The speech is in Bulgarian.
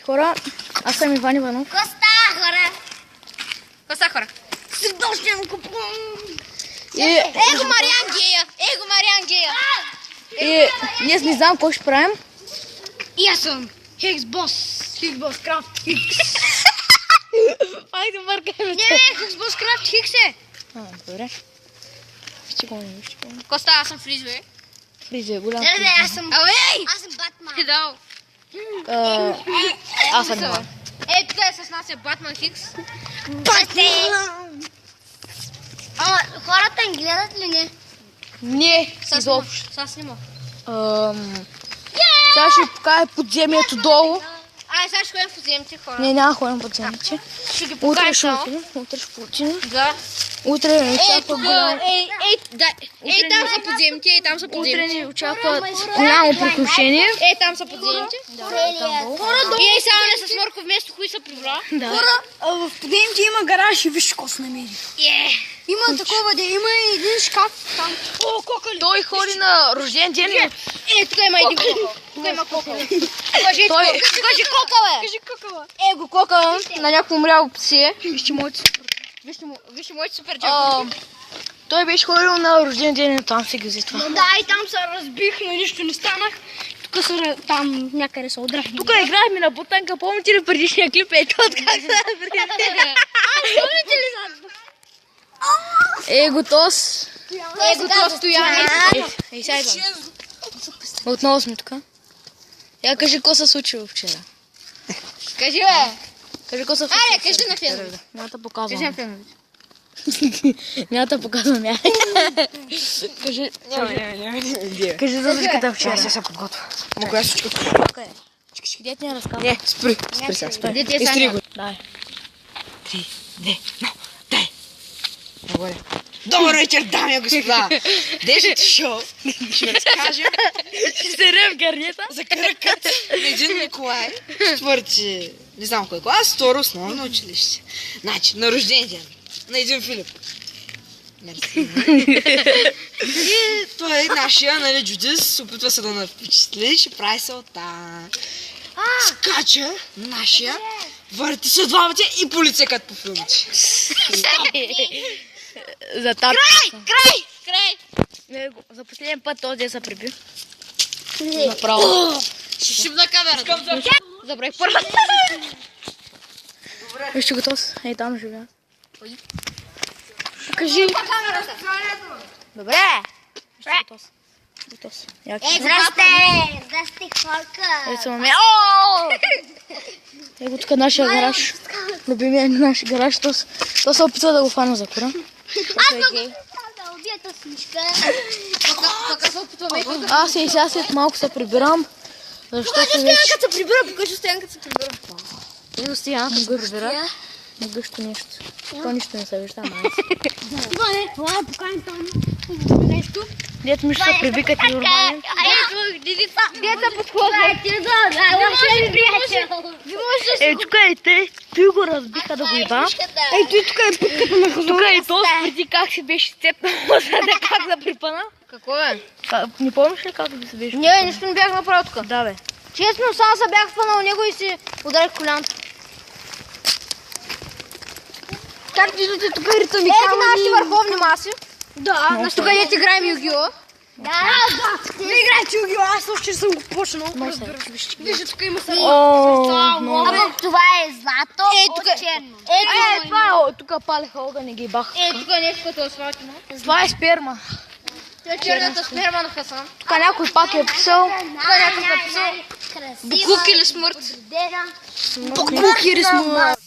Хора, аз съм Иван Иванов. Коста, хора! Коста, хора! Сърдочен купон! Его Мариан гея! Его Мариан гея! И ние не знам какво ще правим. И аз съм Хикс Бос. Хикс Бос Крафт Хикс. Айде, бъркай ме. Не, Хикс Бос Крафт Хикс е. Добре. Ще го не вижте. Коста, аз съм Фризвей. Фризвей, голям. Не, аз съм... Ей! Аз съм Батман. Хидал. Аз съм Иван. Ей, тук е с нас е Батман Хикс. Батман! Ама хората ни гледат ли не? Не, изобщо. Сега снима. Сега ще покажа подземието долу. Ай, сега ще ходим в подземите, хора. Не, няма ходим подземите. Ще ги Утре покажем ще само. отидем. Утре ще отидем. Да. Утре ни Ей, очаква тук, голямо. ей, там са подземите, ей, там са Утре подземите. ни очаква голямо приключение. Ей, там са подземите. И ей, сега не с Мърко вместо хуй са прибра. Хора, в подземите има гараж и виж какво се намери. Има такова, има един шкаф там. О, кокали! Той ходи на рожден ден. Ей, тук има един кокъл. Тук има кокъл. Кажи кокъл, бе. Кажи кокала. Ей го кокъл на някакво умряло псе. Вижте моите. Вижте моите супер джако. Той беше ходил на рожден ден и там се ги взе това. Да, и там се разбих, но нищо не станах. Тук са там някъде се отрахни. Тук играхме на бутанка, помните ли предишния клип? Ето от как се например. Помните ли за... Еготос. Ей го стояне. Ей, сега идвам. Отново сме тук. Я кажи какво се случило вчера. Кажи, бе. Кажи какво се случило. Айде, кажи на феновете. Няма да Кажи на показвам. феновете. Няма да показвам я. Кажи. Кажи за случката вчера. Аз се подготвя. Ама коя случка? Дет ни разказва. Не, спри сега, спри. Дете Изтри сега. го. Дай. 3, 2, 1, дай! Нагоре. Добър вечер, дами и господа! Днешното шоу ще ви разкажем Ще се рем гарнета. за кръкът на един Николай, четвърти, не знам кой клас, второ основно училище. Значи, на рожден ден на един Филип. Мерси. И той, нашия, нали, Джудис, опитва се да ме впечатли, ще прави салта. Скача, нашия, върти се два пъти и полиция като по филмите. За тата. Край! За последен път този ден се приби. Направо. Ще шибна камерата. Забравих първата. Вижте готов. Ей, там живея. Кажи. Добре. Готов. Здрасте, хорка. Ето маме. Его тук нашия гараж. Любимия наш гараж. То се опитва да го фана за кура. Аз много да убия тази смишка. Така се опитваме. Аз и сега след малко се прибирам. Защото вече... Като се прибира, покажи стоян като се прибира. Ето стоянка го прибира. Не гъщо нещо. То нищо не се вижда, ама аз. Иване, това е поканим там нещо. Дето ми ще се прибикат и нормално. Деца подходят. Ей, тук е те. Той го разбиха да го иба. Ей, той тук е пътката на Тук е то преди как си беше цепнал, как да припана. Какво е? Не помниш ли как да се беше? Не, нищо не бях направил тук. Да, бе. Честно, само се бях хванал него и си ударих коляното. Как виждате, тук е ритъм и Ето нашите върховни маси. Да, Тук дете играем Югио. да. Не играйте Югио, аз още съм го почнал. Вижте, тук има само. О, Това е злато тук от черно. това е, тук палеха огън и ги баха. Тук е нещо като асфалтино. Това е сперма. Това е черната сперма на Хасан. Тук някой пак е писал. Буклук или смърт? Дена. Буклук или смърт.